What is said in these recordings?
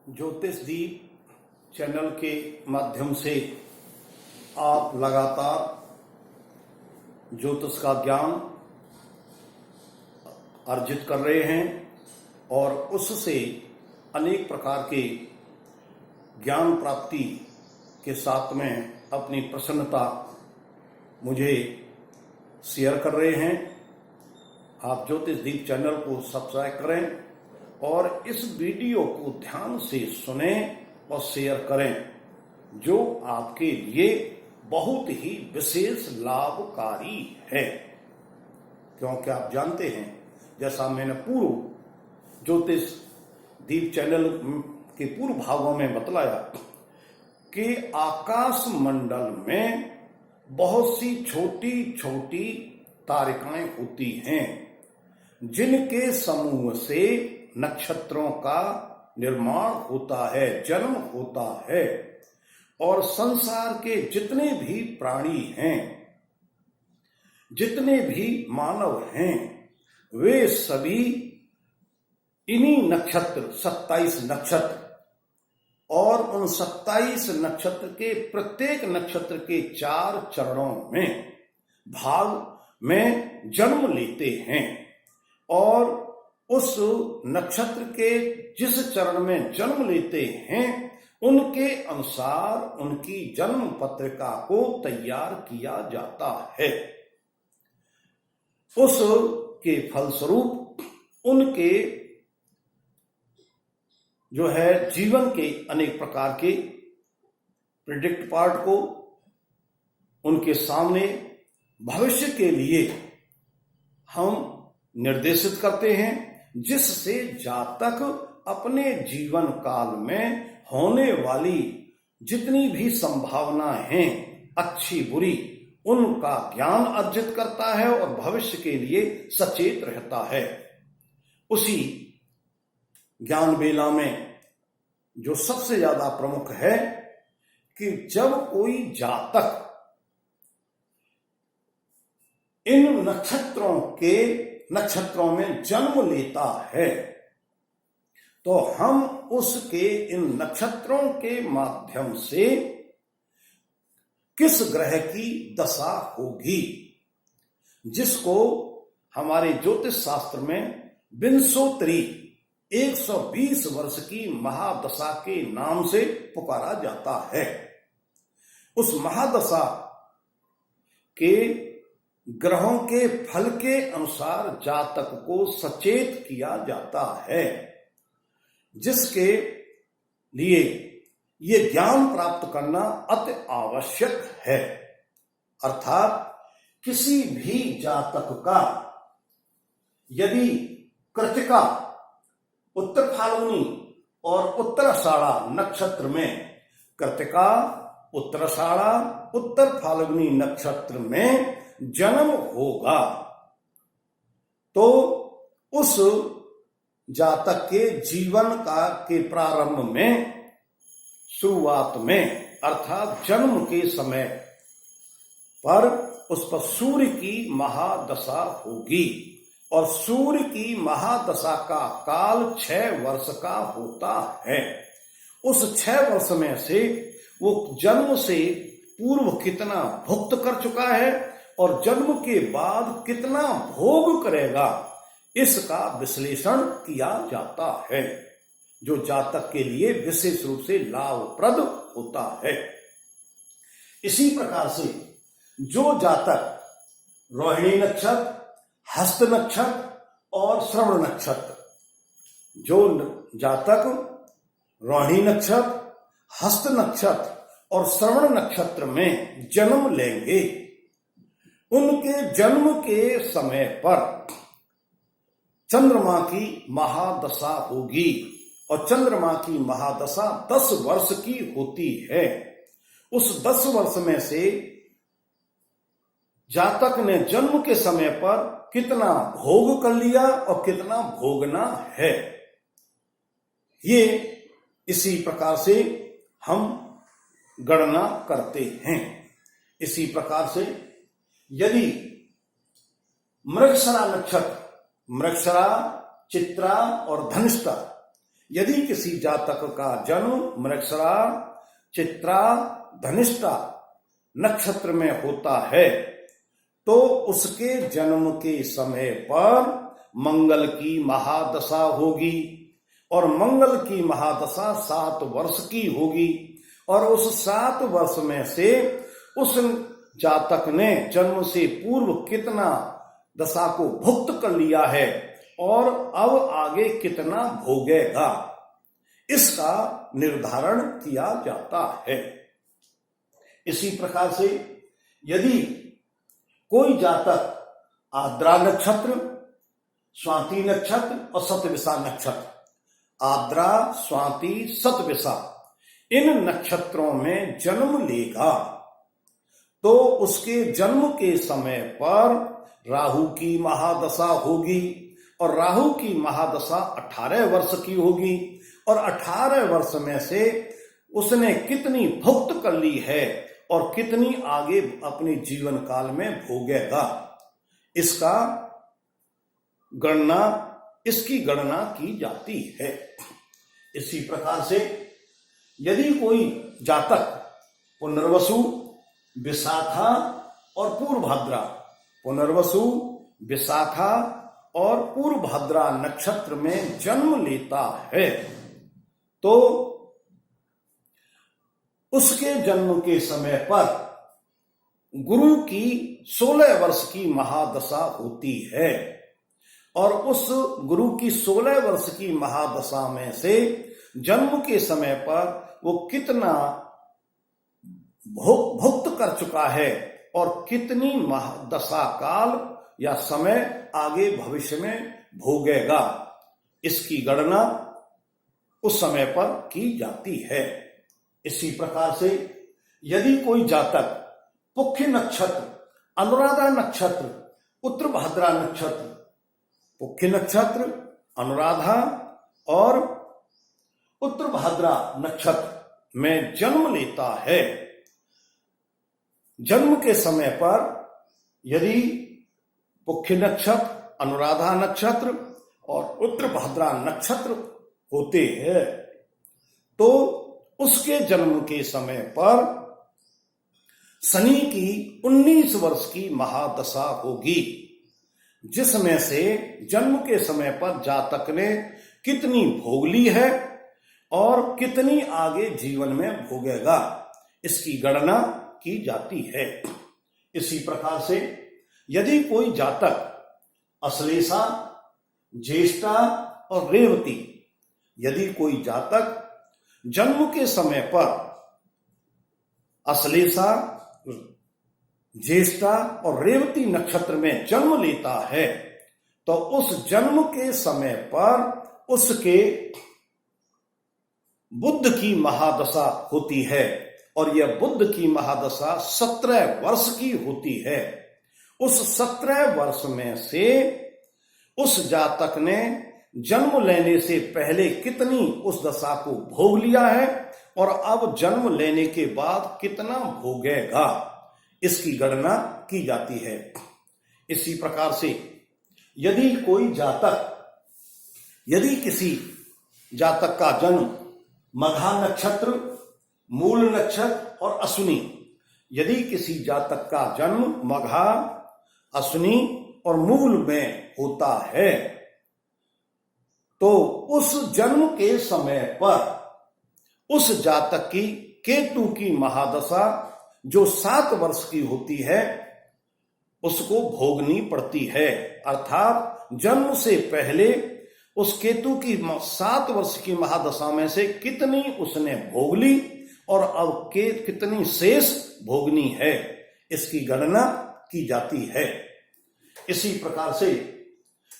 ज्योतिष दीप चैनल के माध्यम से आप लगातार ज्योतिष का ज्ञान अर्जित कर रहे हैं और उससे अनेक प्रकार के ज्ञान प्राप्ति के साथ में अपनी प्रसन्नता मुझे शेयर कर रहे हैं। आप ज्योतिष दीप चैनल को सब्सक्राइब करें और इस वीडियो को ध्यान से सुनें और शेयर करें, जो आपके लिए बहुत ही विशेष लाभकारी है। क्योंकि आप जानते हैं, जैसा मैंने पूर्व ज्योतिष दीप चैनल के पूर्व भागों में बतलाया कि आकाश मंडल में बहुत सी छोटी छोटी तारिकाएं होती हैं, जिनके समूह से नक्षत्रों का निर्माण होता है, जन्म होता है। और संसार के जितने भी प्राणी हैं, जितने भी मानव हैं, वे सभी इन्हीं नक्षत्र 27 नक्षत्र और उन 27 नक्षत्र के प्रत्येक नक्षत्र के 4 चरणों में भाग में जन्म लेते हैं। और उस नक्षत्र के जिस चरण में जन्म लेते हैं, उनके अनुसार उनकी जन्म पत्रिका को तैयार किया जाता है। उसके फलस्वरूप उनके जो है जीवन के अनेक प्रकार के प्रेडिक्ट पार्ट को उनके सामने भविष्य के लिए हम निर्देशित करते हैं, जिससे जातक अपने जीवन काल में होने वाली जितनी भी संभावनाएं हैं, अच्छी बुरी, उनका ज्ञान अर्जित करता है और भविष्य के लिए सचेत रहता है। उसी ज्ञान बेला में जो सबसे ज्यादा प्रमुख है कि जब कोई जातक इन नक्षत्रों में जन्म लेता है, तो हम उसके इन नक्षत्रों के माध्यम से किस ग्रह की दशा होगी, जिसको हमारे ज्योतिष शास्त्र में विंशोत्तरी 120 वर्ष की महादशा के नाम से पुकारा जाता है। उस महादशा के ग्रहों के फल के अनुसार जातक को सचेत किया जाता है, जिसके लिए ये ज्ञान प्राप्त करना अति आवश्यक है। अर्थात किसी भी जातक का यदि कृत्तिका, उत्तर फाल्गुनी और उत्तराषाढ़ा नक्षत्र में, कृत्तिका, उत्तराषाढ़ा, उत्तर फाल्गुनी नक्षत्र में जन्म होगा, तो उस जातक के जीवन के प्रारंभ में, शुरुआत में, अर्थात जन्म के समय पर उस पर सूर्य की महादशा होगी। और सूर्य की महादशा का काल 6 वर्ष का होता है। उस 6 वर्ष में से वो जन्म से पूर्व कितना भुक्त कर चुका है और जन्म के बाद कितना भोग करेगा, इसका विश्लेषण किया जाता है, जो जातक के लिए विशेष रूप से लाभप्रद होता है। इसी प्रकार से जो जातक रोहिणी नक्षत्र, हस्त नक्षत्र और श्रवण नक्षत्र, जो जातक रोहिणी नक्षत्र, हस्त नक्षत्र और श्रवण नक्षत्र में जन्म लेंगे, उनके जन्म के समय पर चंद्रमा की महादशा होगी। और चंद्रमा की महादशा 10 वर्ष की होती है। उस 10 वर्ष में से जातक ने जन्म के समय पर कितना भोग कर लिया और कितना भोगना है, ये इसी प्रकार से हम गणना करते हैं। इसी प्रकार से यदि मृगशिरा नक्षत्र, मृगशिरा, चित्रा और धनिष्ठा, यदि किसी जातक का जन्म मृगशिरा, चित्रा, धनिष्ठा नक्षत्र में होता है तो उसके जन्म के समय पर मंगल की महादशा होगी और मंगल की महादशा 7 वर्ष की होगी और उस 7 वर्ष में से उस जातक ने जन्म से पूर्व कितना दशा को भुक्त कर लिया है और अब आगे कितना भोगेगा, इसका निर्धारण किया जाता है। इसी प्रकार से यदि कोई जातक आर्द्रा नक्षत्र, स्वाति नक्षत्र और शतभिषा नक्षत्र, आर्द्रा, स्वाति, शतभिषा इन नक्षत्रों में जन्म लेगा तो उसके जन्म के समय पर राहु की महादशा होगी और राहु की महादशा 18 वर्ष की होगी और 18 वर्ष में से उसने कितनी भुक्त कर ली है और कितनी आगे अपने जीवन काल में भोगेगा, इसकी गणना की जाती है। इसी प्रकार से यदि कोई जातक पुनर्वसु, विशाखा और पूर्वभाद्रा, पुनर्वसु, विशाखा और पूर्वभाद्रा नक्षत्र में जन्म लेता है तो उसके जन्म के समय पर गुरु की 16 वर्ष की महादशा होती है और उस गुरु की 16 वर्ष की महादशा में से जन्म के समय पर वो कितना भुक्त कर चुका है और कितनी महादशा काल या समय आगे भविष्य में भोगेगा, इसकी गणना उस समय पर की जाती है। इसी प्रकार से यदि कोई जातक पुख्य नक्षत्र, अनुराधा नक्षत्र, उत्तरभाद्रा नक्षत्र, पुख्य नक्षत्र, अनुराधा और उत्तरभाद्रा नक्षत्र में जन्म लेता है, जन्म के समय पर यदि पुख्य नक्षत्र, अनुराधा नक्षत्र और उत्तरभाद्रा नक्षत्र होते हैं तो उसके जन्म के समय पर शनि की 19 वर्ष की महादशा होगी, जिसमें से जन्म के समय पर जातक ने कितनी भोग ली है और कितनी आगे जीवन में भोगेगा, इसकी गणना की जाती है। इसी प्रकार से यदि कोई जातक अश्लेषा, ज्येष्ठा और रेवती, यदि कोई जातक जन्म के समय पर अश्लेषा, ज्येष्ठा और रेवती नक्षत्र में जन्म लेता है तो उस जन्म के समय पर उसके बुध की महादशा होती है और यह बुध की महादशा 17 वर्ष की होती है। उस 17 वर्ष में से उस जातक ने जन्म लेने से पहले कितनी उस दशा को भोग लिया है और अब जन्म लेने के बाद कितना भोगेगा, इसकी गणना की जाती है। इसी प्रकार से यदि कोई जातक, यदि किसी जातक का जन्म मघा नक्षत्र, मूल नक्षत्र और अश्विनी, यदि किसी जातक का जन्म मघा, अश्विनी और मूल में होता है तो उस जन्म के समय पर उस जातक की केतु की महादशा जो 7 वर्ष की होती है उसको भोगनी पड़ती है। अर्थात जन्म से पहले उस केतु की 7 वर्ष की महादशा में से कितनी उसने भोग ली और अब कितनी शेष भोगनी है, इसकी गणना की जाती है। इसी प्रकार से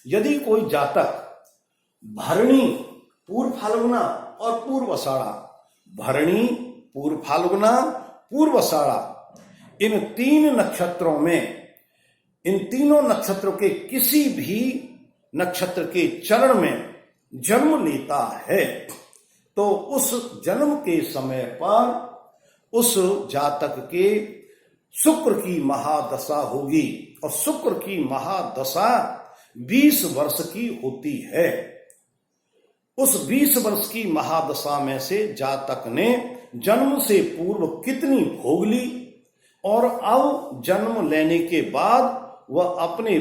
यदि कोई जातक भरणी, पूर्व फाल्गुना और पूर्वाषाढ़ा, भरणी, पूर्व फाल्गुना, पूर्वाषाढ़ा, इन 3 नक्षत्रों में, इन तीनों नक्षत्रों के किसी भी नक्षत्र के चरण में जन्म लेता है तो उस जन्म के समय पर उस जातक के शुक्र की महादशा होगी और शुक्र की महादशा 20 वर्ष की होती है। उस 20 वर्ष की महादशा में से जातक ने जन्म से पूर्व कितनी भोग ली और अब जन्म लेने के बाद वह अपने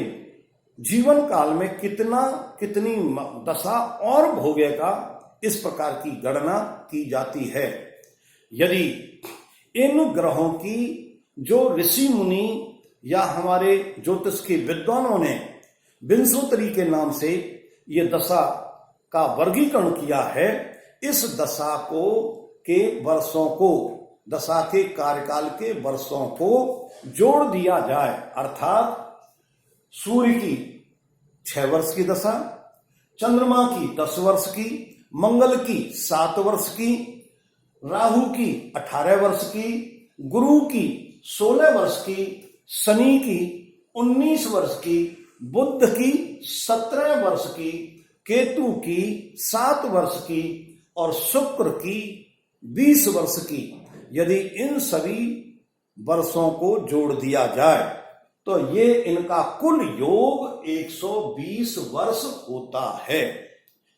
जीवन काल में कितनी दशा और भोगेगा, इस प्रकार की गणना की जाती है। यदि इन ग्रहों की जो ऋषि मुनि या हमारे ज्योतिष के विद्वानों ने विंशोत्तरी के नाम से ये दशा का वर्गीकरण किया है, इस दशा के वर्षों को, दशा के कार्यकाल के वर्षों को जोड़ दिया जाए, अर्थात सूर्य की 6 वर्ष की दशा, चंद्रमा की 10 वर्ष की, मंगल की 7 वर्ष की, राहु की 18 वर्ष की, गुरु की 16 वर्ष की, शनि की 19 वर्ष की, बुध की 17 वर्ष की, केतु की 7 वर्ष की और शुक्र की 20 वर्ष की। यदि इन सभी वर्षों को जोड़ दिया जाए तो ये इनका कुल योग 120 वर्ष होता है।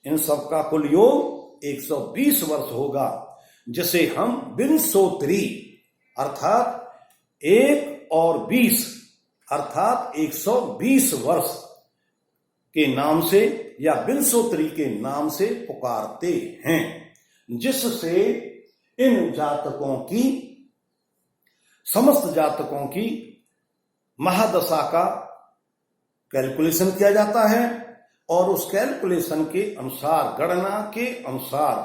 इन सब का कुल योग 120 वर्ष होगा, जिसे हम विंशोत्तरी अर्थात 1 और 20 अर्थात 120 वर्ष के नाम से या विंशोत्तरी के नाम से पुकारते हैं, जिससे इन जातकों की, समस्त जातकों की महादशा का कैलकुलेशन किया जाता है और उस कैलकुलेशन के अनुसार, गणना के अनुसार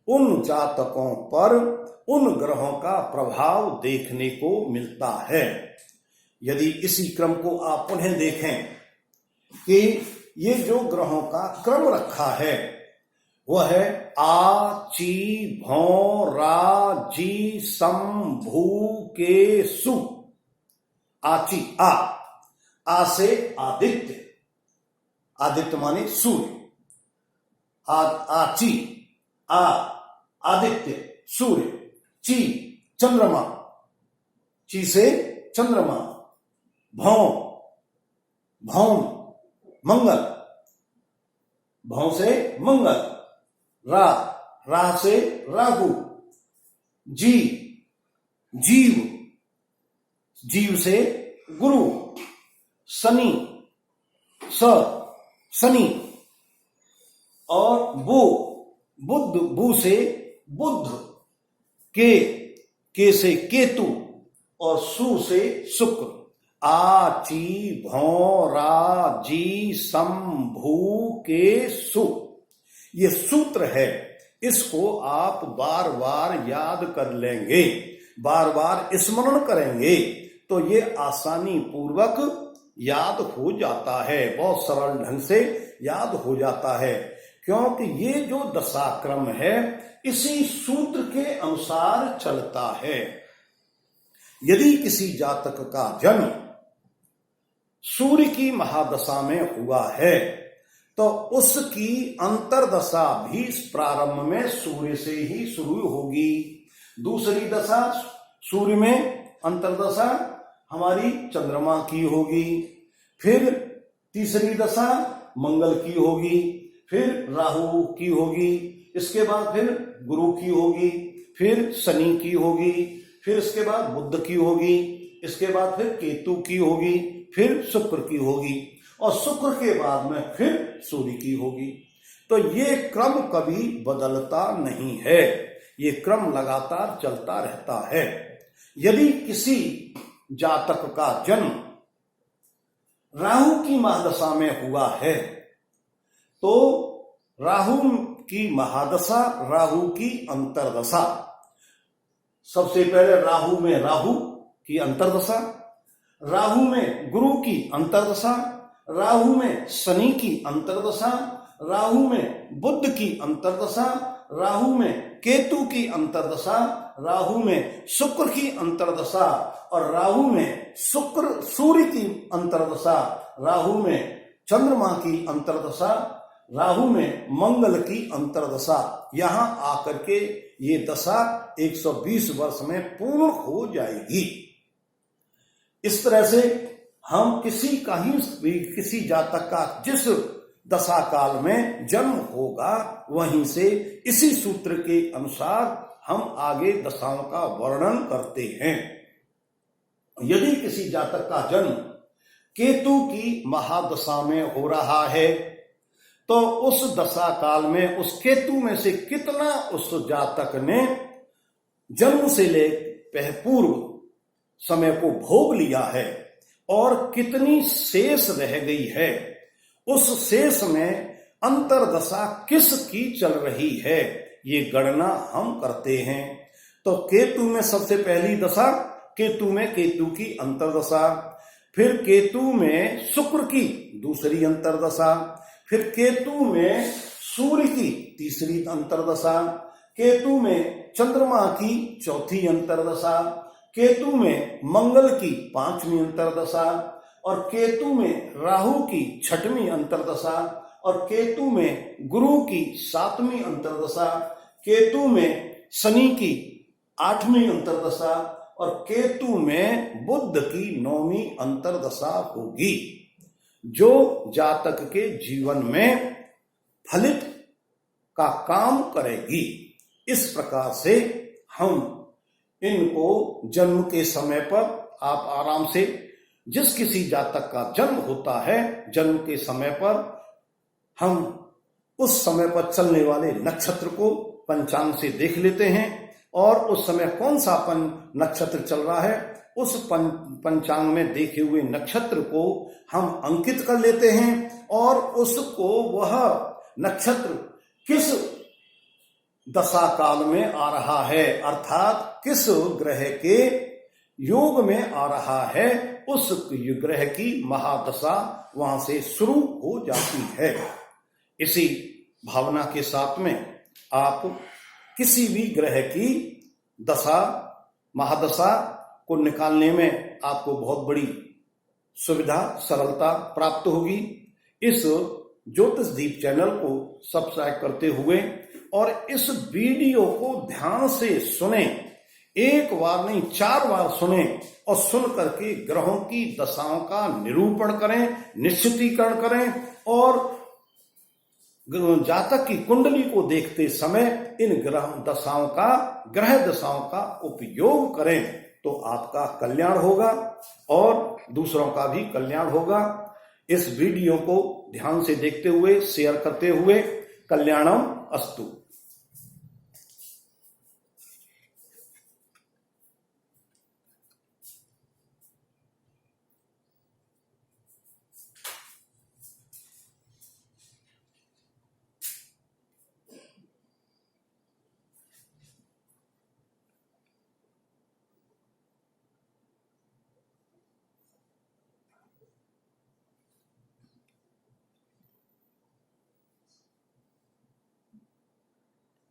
उन जातकों पर उन ग्रहों का प्रभाव देखने को मिलता है। यदि इसी क्रम को आप पुनः देखें कि ये जो ग्रहों का क्रम रखा है वह है आ, ची, भौ, रा, जी, सम, भू, के, सु। आची आ से आदित्य, आदित्य माने सूर्य, आची आ आदित्य सूर्य, ची चंद्रमा, ची से चंद्रमा, भौ भौम मंगल, भौ से मंगल, रा से राहु, जी जीव, जीव से गुरु, शनि शनि और बुध, बु से बुध, के से केतु और सु से शुक्र। आ, ची, भौ, रा, जी, सम, भू, के, सु, ये सूत्र है। इसको आप बार बार याद कर लेंगे, बार बार स्मरण करेंगे तो ये आसानी पूर्वक याद हो जाता है, बहुत सरल ढंग से याद हो जाता है, क्योंकि ये जो दशाक्रम है इसी सूत्र के अनुसार चलता है। यदि किसी जातक का जन्म सूर्य की महादशा में हुआ है तो उसकी अंतरदशा भी प्रारंभ में सूर्य से ही शुरू होगी। दूसरी दशा सूर्य में अंतरदशा हमारी चंद्रमा की होगी, फिर तीसरी दशा मंगल की होगी, फिर राहु की होगी, इसके बाद फिर गुरु की होगी, फिर शनि की होगी, फिर इसके बाद बुध की होगी, इसके बाद फिर केतु की होगी, फिर शुक्र की होगी और शुक्र के बाद में फिर सूर्य की होगी। तो ये क्रम कभी बदलता नहीं है, ये क्रम लगातार चलता रहता है। यदि किसी जातक का जन्म राहु की महादशा में हुआ है तो राहु की महादशा, राहु की अंतरदशा, सबसे पहले राहु में राहु की अंतरदशा, राहु में गुरु की अंतरदशा, राहु में शनि की अंतरदशा, राहु में बुध की अंतरदशा, राहु में केतु की अंतरदशा, राहु में शुक्र की अंतरदशा और राहु में सूर्य की अंतरदशा, राहु में चंद्रमा की अंतरदशा, राहु में मंगल की अंतरदशा। यहां आकर के ये दशा 120 वर्ष में पूर्ण हो जाएगी। इस तरह से हम किसी जातक का जिस दशा काल में जन्म होगा, वहीं से इसी सूत्र के अनुसार हम आगे दशाओं का वर्णन करते हैं। यदि किसी जातक का जन्म केतु की महादशा में हो रहा है तो उस दशा काल में उस केतु में से कितना उस जातक ने जन्म से ले पूर्व समय को भोग लिया है और कितनी शेष रह गई है, उस शेष में अंतरदशा किसकी चल रही है, ये गणना हम करते हैं। तो केतु में सबसे पहली दशा, केतु में केतु की अंतरदशा, फिर केतु में शुक्र की दूसरी अंतरदशा, फिर केतु में सूर्य की तीसरी अंतरदशा, केतु में चंद्रमा की चौथी अंतरदशा, केतु में मंगल की पांचवी अंतरदशा और केतु में राहु की छठवीं अंतरदशा और केतु में गुरु की सातवीं अंतरदशा, केतु में शनि की आठवीं अंतरदशा और केतु में बुध की नौवीं अंतरदशा होगी, जो जातक के जीवन में फलित का काम करेगी। इस प्रकार से हम इनको जन्म के समय पर आप आराम से, जिस किसी जातक का जन्म होता है, जन्म के समय पर हम उस समय पर चलने वाले नक्षत्र को पंचांग से देख लेते हैं और उस समय कौन सा नक्षत्र चल रहा है, उस पंचांग में देखे हुए नक्षत्र को हम अंकित कर लेते हैं और उसको वह नक्षत्र किस दशा काल में आ रहा है, अर्थात किस ग्रह के योग में आ रहा है, उस ग्रह की महादशा वहां से शुरू हो जाती है। इसी भावना के साथ में आप किसी भी ग्रह की दशा महादशा को निकालने में आपको बहुत बड़ी सुविधा सरलता प्राप्त होगी। इस ज्योतिष दीप चैनल को सब्सक्राइब करते हुए और इस वीडियो को ध्यान से सुने, एक बार नहीं 4 बार सुने और सुन करके ग्रहों की दशाओं का निरूपण करें, निश्चितीकरण करें और जातक की कुंडली को देखते समय इन ग्रह दशाओं का उपयोग करें, तो आपका कल्याण होगा और दूसरों का भी कल्याण होगा। इस वीडियो को ध्यान से देखते हुए, शेयर करते हुए, कल्याणम अस्तु।